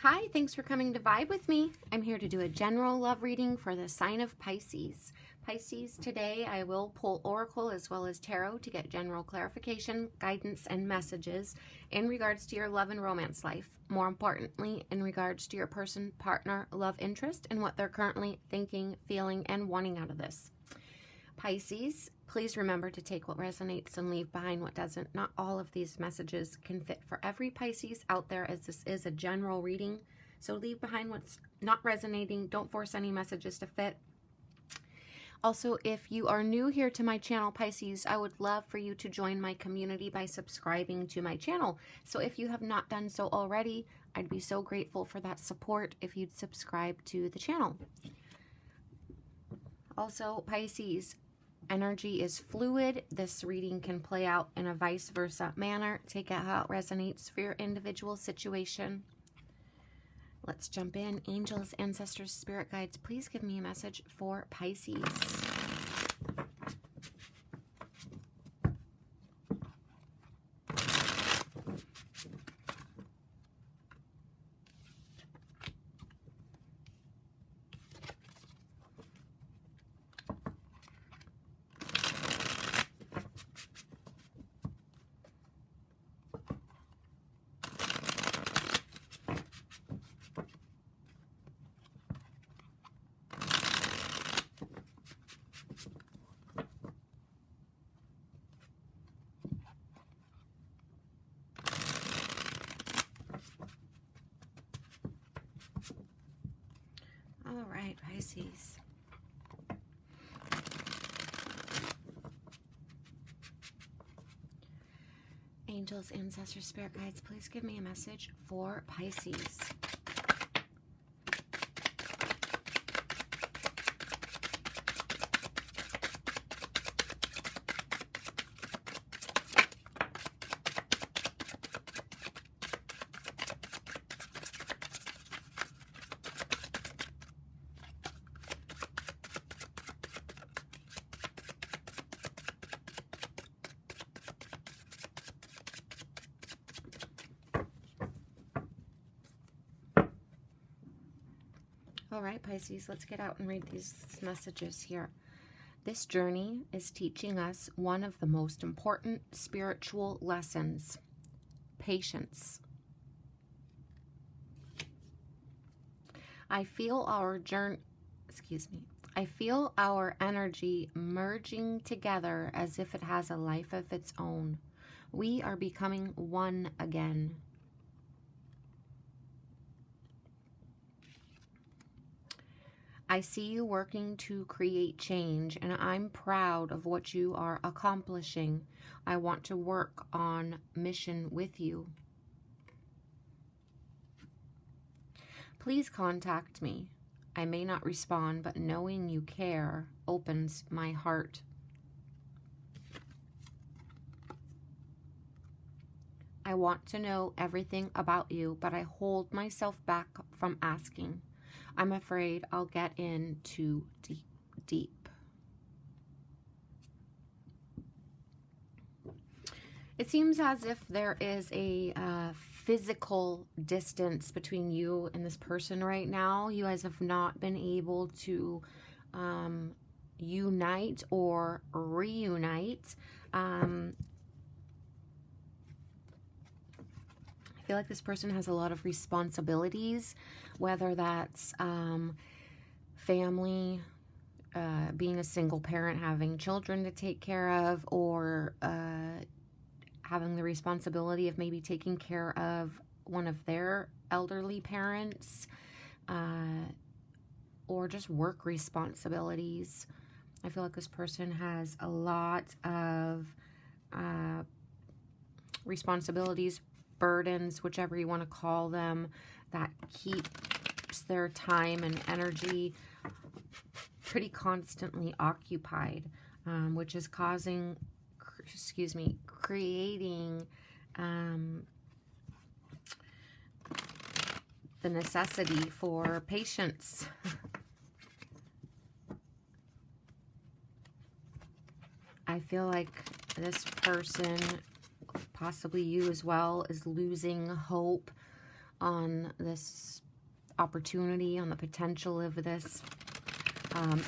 Hi, thanks for coming to vibe with me. I'm here to do a general love reading for the sign of Pisces. Pisces, today I will pull Oracle as well as Tarot to get general clarification, guidance, and messages in regards to your love and romance life. More importantly, in regards to your person, partner, love interest, and what they're currently thinking, feeling, and wanting out of this. Pisces, please remember to take what resonates and leave behind what doesn't. Not all of these messages can fit for every Pisces out there, as this is a general reading. So leave behind what's not resonating. Don't force any messages to fit. Also, if you are new here to my channel, Pisces, I would love for you to join my community by subscribing to my channel. So if you have not done so already, I'd be so grateful for that support if you'd subscribe to the channel. Also, Pisces, energy is fluid. This reading can play out in a vice versa manner. Take it how it resonates for your individual situation. Let's jump in. Angels, ancestors, spirit guides, please give me a message for Pisces. All right, Pisces. Angels, ancestors, spirit guides, please give me a message for Pisces. All right, Pisces, let's get out and read these messages here. This journey is teaching us one of the most important spiritual lessons: patience. I feel our energy merging together as if it has a life of its own. We are becoming one again. I see you working to create change, and I'm proud of what you are accomplishing. I want to work on mission with you. Please contact me. I may not respond, but knowing you care opens my heart. I want to know everything about you, but I hold myself back from asking. I'm afraid I'll get in too deep. It seems as if there is a physical distance between you and this person right now. You guys have not been able to unite or reunite. I feel like this person has a lot of responsibilities, whether that's family, being a single parent, having children to take care of, or having the responsibility of maybe taking care of one of their elderly parents, or just work responsibilities. I feel like this person has a lot of responsibilities, burdens, whichever you want to call them, that keeps their time and energy pretty constantly occupied, which is creating the necessity for patience. I feel like this person, possibly you as well, is losing hope on this opportunity, on the potential of this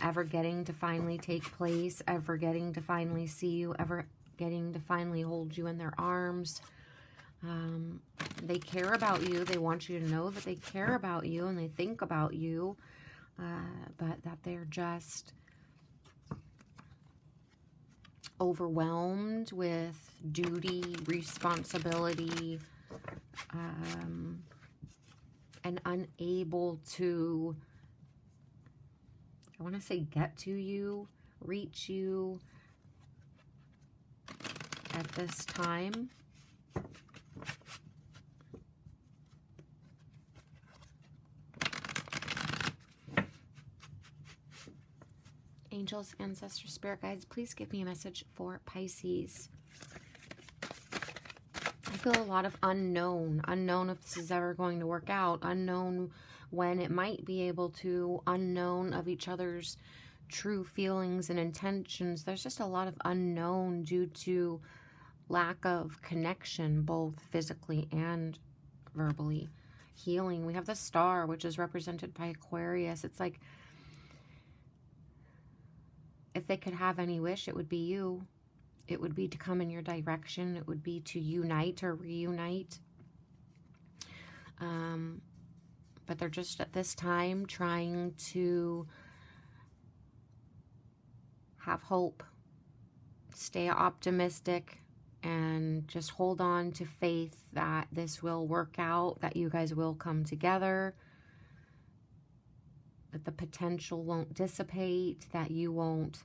ever getting to finally take place, ever getting to finally see you, ever getting to finally hold you in their arms. They care about you. They want you to know that they care about you and they think about you, but that they're just overwhelmed with duty, responsibility, and unable to, I want to say, get to you, reach you at this time. Angels, ancestors, spirit guides, please give me a message for Pisces. I feel a lot of unknown if this is ever going to work out, unknown when it might be able to, unknown of each other's true feelings and intentions. There's just a lot of unknown due to lack of connection, both physically and verbally. Healing. We have the star, which is represented by Aquarius. It's like, if they could have any wish, it would be you. It would be to come in your direction. It would be to unite or reunite. But they're just at this time trying to have hope, stay optimistic, and just hold on to faith that this will work out, that you guys will come together, that the potential won't dissipate, that you won't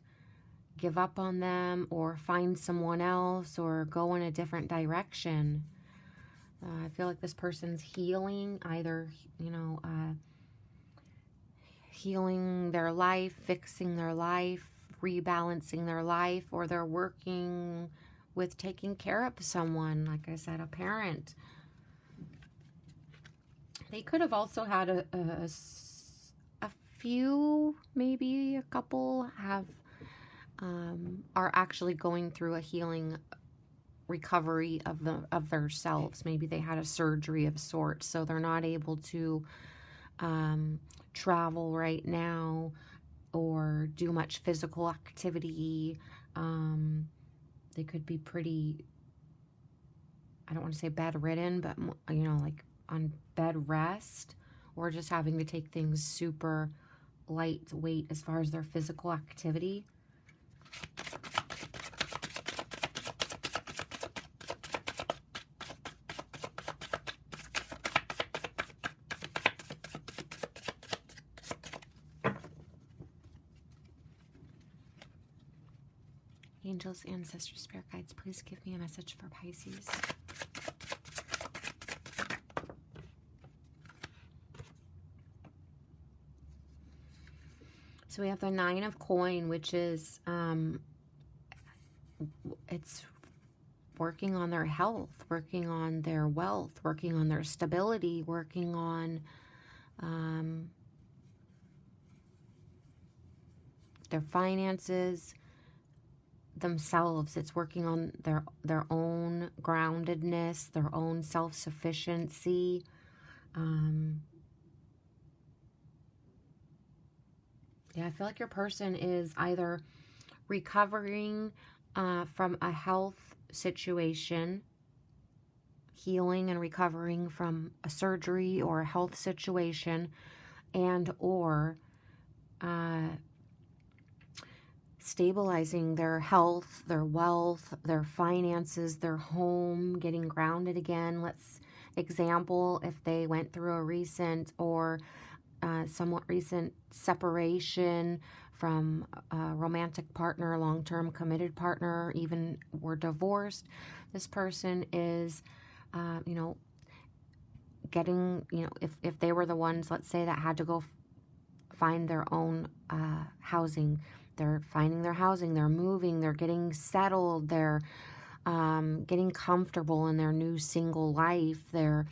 give up on them or find someone else or go in a different direction. I feel like this person's healing, either, healing their life, fixing their life, rebalancing their life, or they're working with taking care of someone, like I said, a parent. They could have also had a few, maybe a couple have are actually going through a healing recovery of their selves. Maybe they had a surgery of sorts, so they're not able to travel right now or do much physical activity. They could be pretty, I don't want to say bedridden, but like on bed rest, or just having to take things super lightweight as far as their physical activity. Angels, ancestors, spirit guides, please give me a message for Pisces. So we have the 9 of coin, which is, it's working on their health, working on their wealth, working on their stability, working on their finances, themselves. It's working on their own groundedness, their own self-sufficiency. Yeah, I feel like your person is either recovering from a health situation, healing and recovering from a surgery or a health situation, and or stabilizing their health, their wealth, their finances, their home, getting grounded again. Let's example, if they went through a recent or somewhat recent separation from a romantic partner, long-term committed partner, even were divorced, this person is, getting, if they were the ones, let's say, that had to go find their own housing, they're finding their housing, they're moving, they're getting settled, they're getting comfortable in their new single life, they're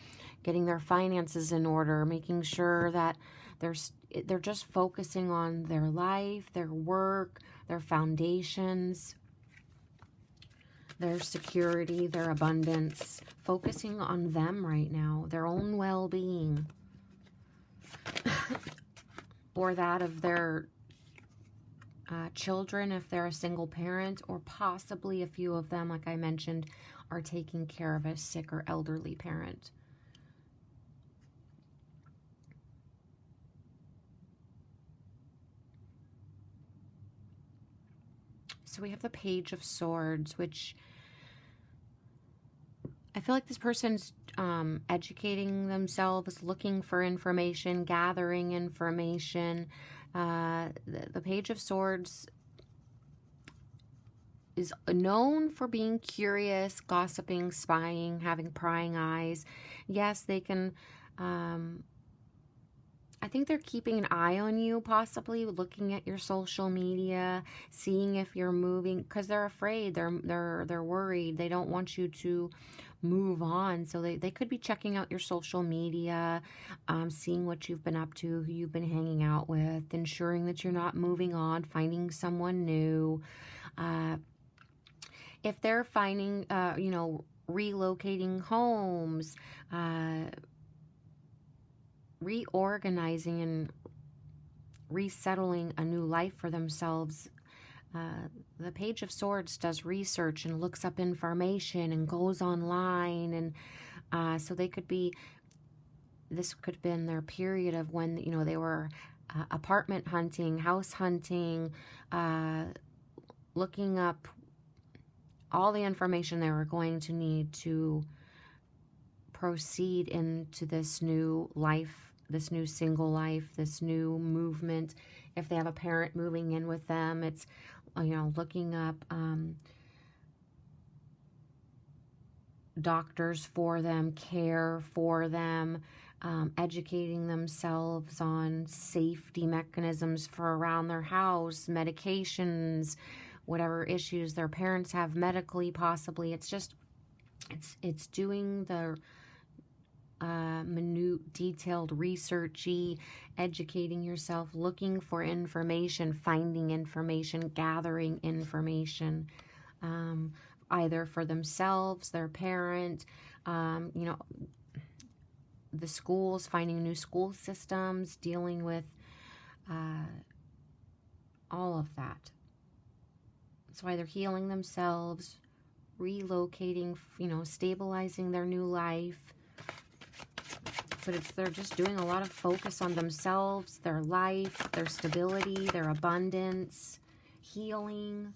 getting their finances in order, making sure that they're just focusing on their life, their work, their foundations. their security, their abundance, focusing on them right now, their own well-being, or that of their children if they're a single parent, or possibly a few of them, like I mentioned, are taking care of a sick or elderly parent. So we have the Page of Swords, which I feel like this person's educating themselves, looking for information, gathering information. The Page of Swords is known for being curious, gossiping, spying, having prying eyes. Yes, they can... I think they're keeping an eye on you, possibly looking at your social media, seeing if you're moving, because they're afraid, they're worried, they don't want you to move on. So they could be checking out your social media, seeing what you've been up to, who you've been hanging out with, ensuring that you're not moving on, finding someone new. If they're finding, relocating homes, reorganizing and resettling a new life for themselves. The Page of Swords does research and looks up information and goes online, and so they could be, this could have been their period of when, they were apartment hunting, house hunting, looking up all the information they were going to need to proceed into this new life, this new single life, this new movement. If they have a parent moving in with them, it's, looking up doctors for them, care for them, educating themselves on safety mechanisms for around their house, medications, whatever issues their parents have medically, possibly. It's just, it's doing the minute, detailed, researchy, educating yourself, looking for information, finding information, gathering information, either for themselves, their parent, the schools, finding new school systems, dealing with all of that. So either healing themselves, relocating, stabilizing their new life. But they're just doing a lot of focus on themselves, their life, their stability, their abundance, healing.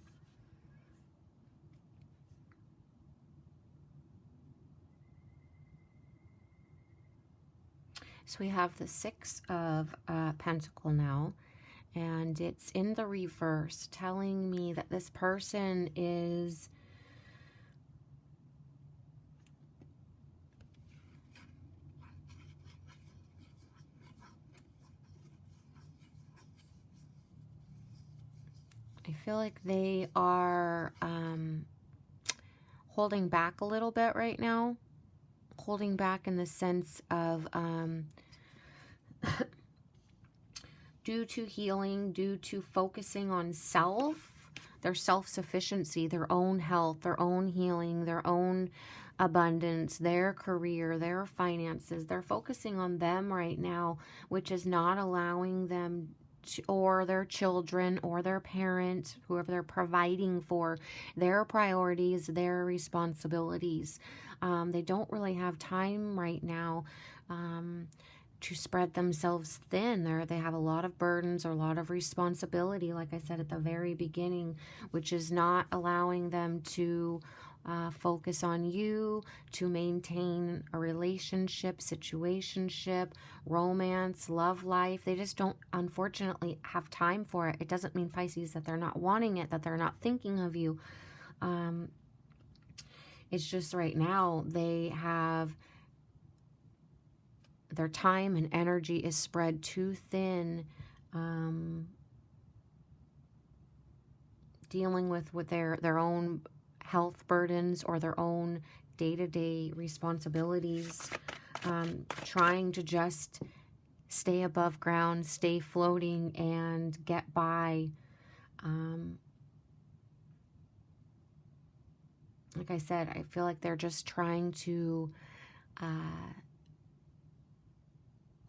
So we have the Six of Pentacle now, and it's in the reverse, telling me that this person is I feel like they are holding back a little bit right now. Holding back in the sense of due to healing, due to focusing on self, their self-sufficiency, their own health, their own healing, their own abundance, their career, their finances. They're focusing on them right now, which is not allowing them or their children or their parents, whoever they're providing for, their priorities, their responsibilities. They don't really have time right now to spread themselves thin. They have a lot of burdens or a lot of responsibility, like I said at the very beginning, which is not allowing them to focus on you, to maintain a relationship, situationship, romance, love life. They just don't, unfortunately, have time for it. It doesn't mean, Pisces, that they're not wanting it, that they're not thinking of you. It's just right now they have, their time and energy is spread too thin, dealing with their own health burdens or their own day-to-day responsibilities, trying to just stay above ground, stay floating, and get by. like I said, I feel like they're just trying to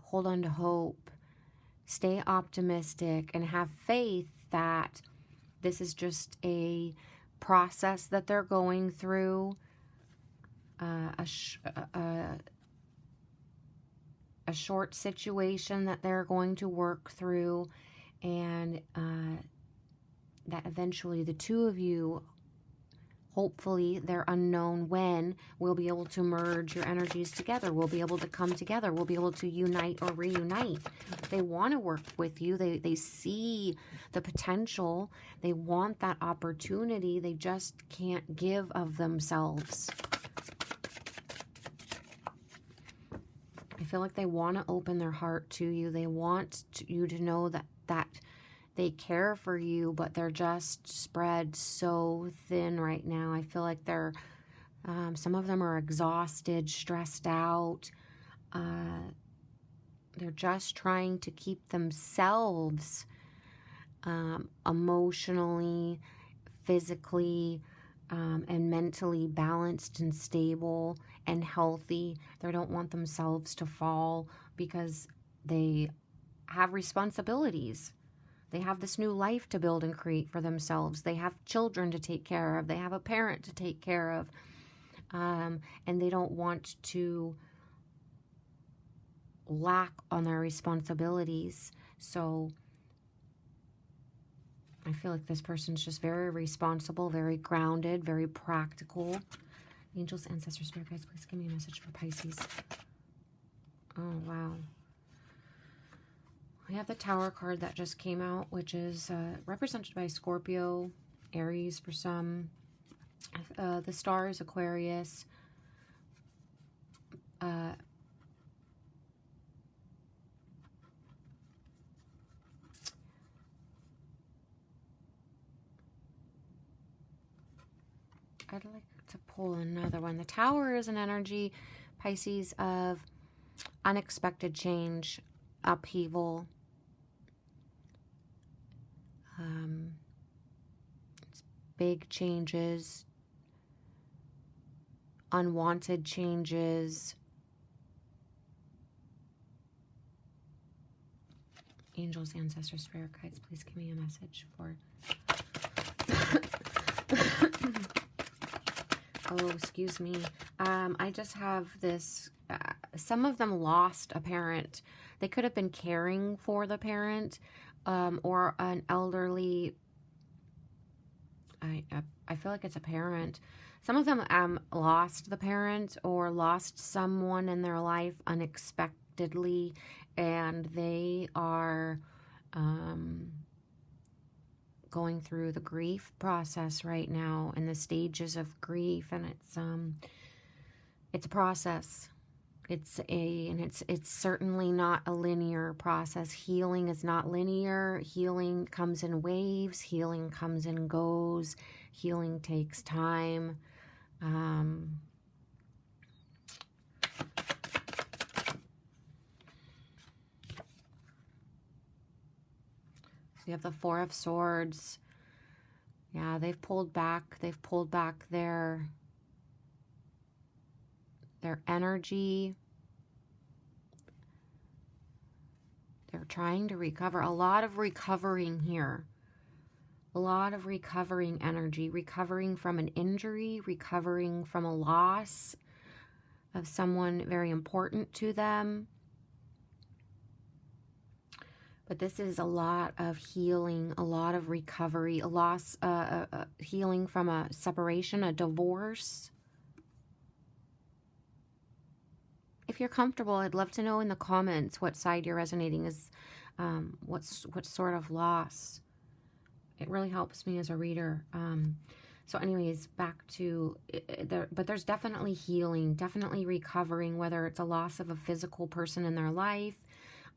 hold on to hope, stay optimistic, and have faith that this is just a process that they're going through, a short situation that they're going to work through, and that eventually the two of you, hopefully they're unknown when, will be able to merge your energies together. We'll be able to come together. We'll be able to unite or reunite. They want to work with you. They see the potential. They want that opportunity. They just can't give of themselves. I feel like they want to open their heart to you. They want you to know that they care for you, but they're just spread so thin right now. I feel like they're, some of them are exhausted, stressed out. They're just trying to keep themselves emotionally, physically, and mentally balanced and stable and healthy. They don't want themselves to fall because they have responsibilities. They have this new life to build and create for themselves. They have children to take care of. They have a parent to take care of. And they don't want to lack on their responsibilities. So I feel like this person's just very responsible, very grounded, very practical. Angels, ancestors, spirit guides, please give me a message for Pisces. Oh, wow. We have the Tower card that just came out, which is represented by Scorpio, Aries for some. The star is Aquarius. I'd like to pull another one. The Tower is an energy, Pisces, of unexpected change, upheaval. It's big changes, unwanted changes. Angels, ancestors, spirit guides, please give me a message for... Oh, excuse me. I just have this... some of them lost a parent. They could have been caring for the parent, or an elderly... I feel like it's a parent. Some of them lost the parent or lost someone in their life unexpectedly, and they are going through the grief process right now, and the stages of grief, and it's a process. It's certainly not a linear process. Healing is not linear. Healing comes in waves. Healing comes and goes. Healing takes time. We have the Four of Swords. Yeah, they've pulled back. They've pulled back their energy. They're trying to recover. A lot of recovering here. A lot of recovering energy. Recovering from an injury. Recovering from a loss of someone very important to them. But this is a lot of healing, a lot of recovery, a loss, healing from a separation, a divorce. If you're comfortable, I'd love to know in the comments what side you're resonating is, what sort of loss. It really helps me as a reader. So anyways, back to, but there's definitely healing, definitely recovering, whether it's a loss of a physical person in their life,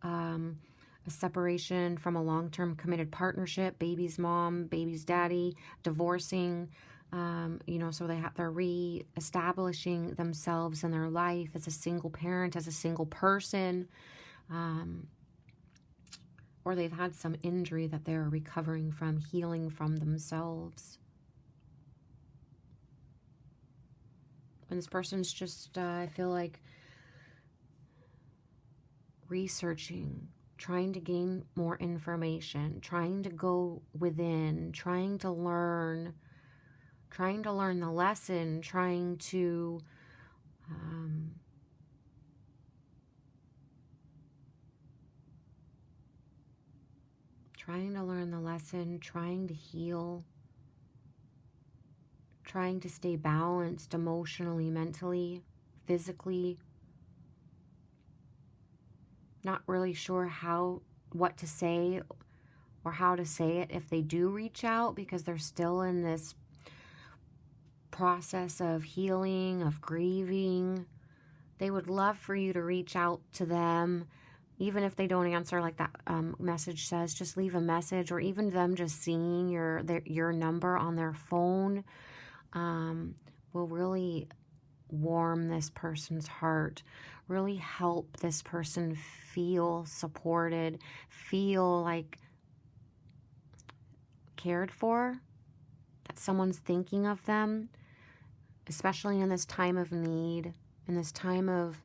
a separation from a long-term committed partnership, baby's mom, baby's daddy, divorcing, so they're re-establishing themselves in their life as a single parent, as a single person, or they've had some injury that they're recovering from, healing from themselves. And this person's just, I feel like, researching, trying to gain more information, trying to go within, trying to learn the lesson, trying to learn the lesson, trying to heal, trying to stay balanced emotionally, mentally, physically. Not really sure what to say or how to say it if they do reach out, because they're still in this process of healing, of grieving. They would love for you to reach out to them, even if they don't answer like that message says. Just leave a message, or even them just seeing your number on their phone will really warm this person's heart, really help this person feel supported, feel like cared for, that someone's thinking of them, especially in this time of need, in this time of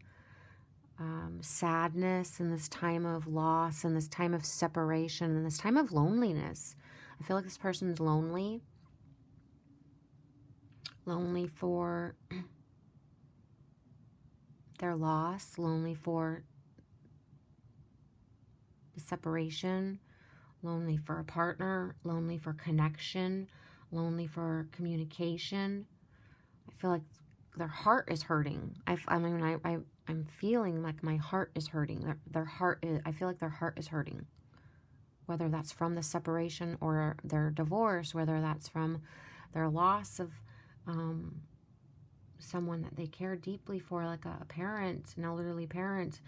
sadness, in this time of loss, in this time of separation, in this time of loneliness. I feel like this person's lonely for their loss, lonely for the separation, lonely for a partner, lonely for connection, lonely for communication. I feel like their heart is hurting. I'm feeling like my heart is hurting. I feel like their heart is hurting. Whether that's from the separation or their divorce, whether that's from their loss of someone that they care deeply for, like a parent, an elderly parent.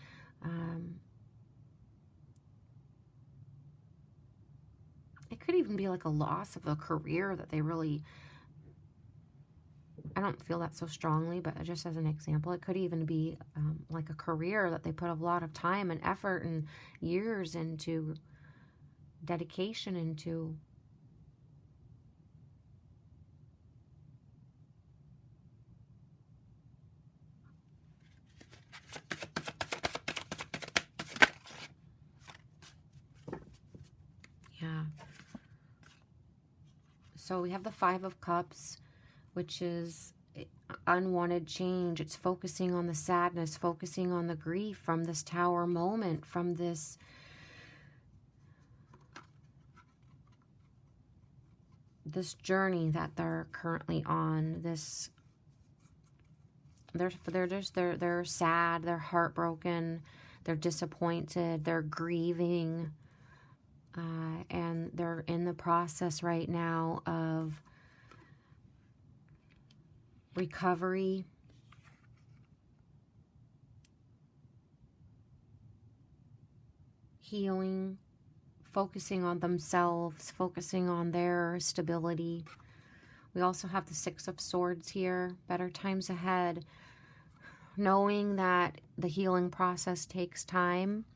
It could even be like a loss of a career that they really, I don't feel that so strongly, but just as an example, it could even be like a career that they put a lot of time and effort and years into, dedication into. Yeah. So we have the Five of Cups, which is unwanted change. It's focusing on the sadness, focusing on the grief from this Tower moment, from this journey that they're currently on. They're sad, they're heartbroken, they're disappointed, they're grieving, and they're in the process right now of recovery, healing, focusing on themselves, focusing on their stability. We also have the Six of Swords here, better times ahead, knowing that the healing process takes time,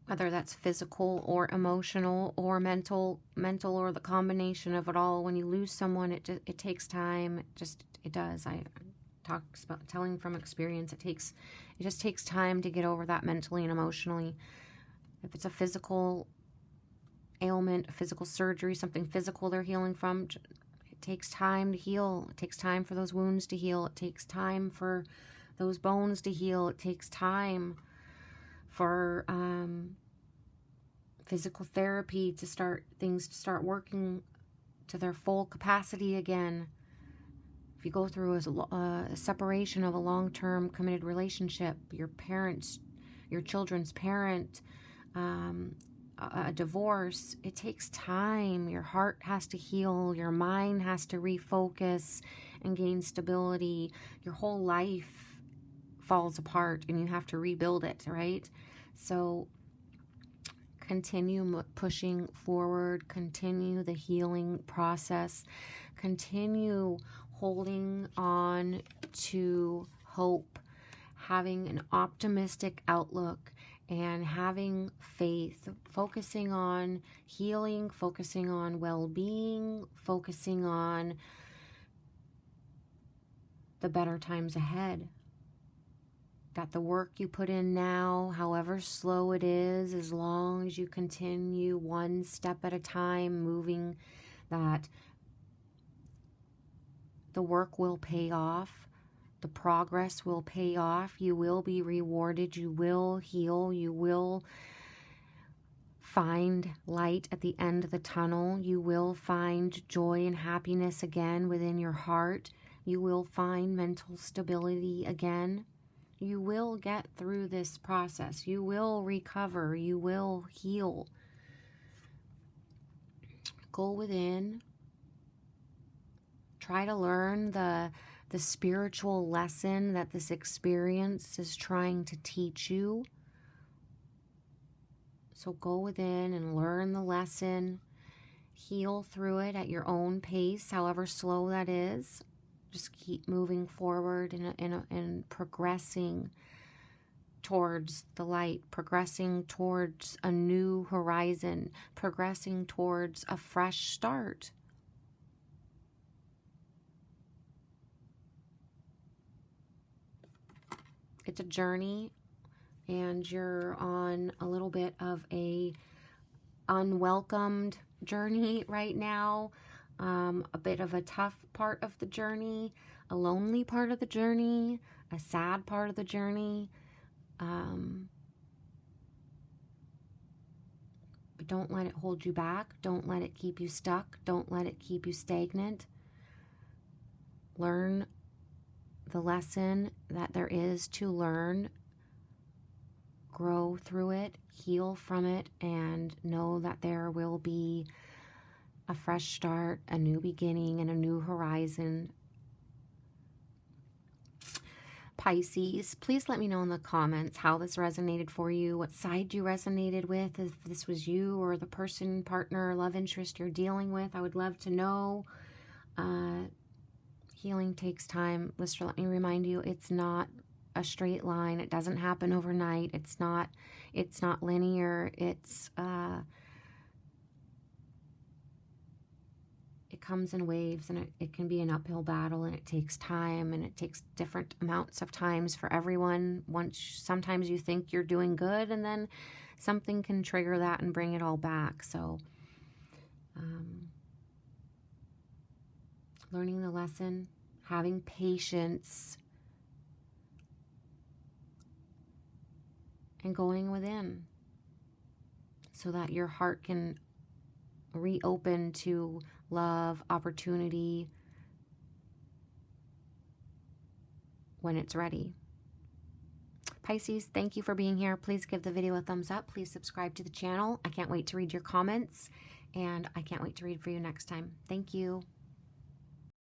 whether that's physical or emotional or mental, or the combination of it all. When you lose someone, it takes time. It does. I talk about telling from experience. It just takes time to get over that mentally and emotionally. If it's a physical ailment, a physical surgery, something physical they're healing from, it takes time to heal. It takes time for those wounds to heal. It takes time for those bones to heal. It takes time for physical therapy to start working to their full capacity again. If you go through a separation of a long-term committed relationship, your children's parent, a divorce, it takes time. Your heart has to heal. Your mind has to refocus and gain stability. Your whole life falls apart and you have to rebuild it, right? So continue pushing forward, continue the healing process, continue holding on to hope, having an optimistic outlook, and having faith, focusing on healing, focusing on well-being, focusing on the better times ahead. That the work you put in now, however slow it is, as long as you continue one step at a time moving, that the work will pay off. The progress will pay off. You will be rewarded. You will heal. You will find light at the end of the tunnel. You will find joy and happiness again within your heart. You will find mental stability again. You will get through this process. You will recover. You will heal. Go within. Try to learn the spiritual lesson that this experience is trying to teach you. So go within and learn the lesson. Heal through it at your own pace, however slow that is. Just keep moving forward and progressing towards the light, progressing towards a new horizon, progressing towards a fresh start. It's a journey, and you're on a little bit of a unwelcomed journey right now. A bit of a tough part of the journey, a lonely part of the journey, a sad part of the journey. But don't let it hold you back. Don't let it keep you stuck. Don't let it keep you stagnant. Learn the lesson that there is to learn. Grow through it, heal from it, and know that there will be a fresh start, a new beginning, and a new horizon. Pisces, please let me know in the comments how this resonated for you, what side you resonated with, if this was you or the person, partner, love interest you're dealing with. I would love to know. Healing takes time. Let me remind you, it's not a straight line. It doesn't happen overnight. It's not linear. It comes in waves, and it can be an uphill battle, and it takes time, and it takes different amounts of times for everyone. Sometimes you think you're doing good, and then something can trigger that and bring it all back. So learning the lesson, having patience, and going within so that your heart can reopen to love, opportunity when it's ready. Pisces, thank you for being here. Please give the video a thumbs up. Please subscribe to the channel. I can't wait to read your comments, and I can't wait to read for you next time. Thank you.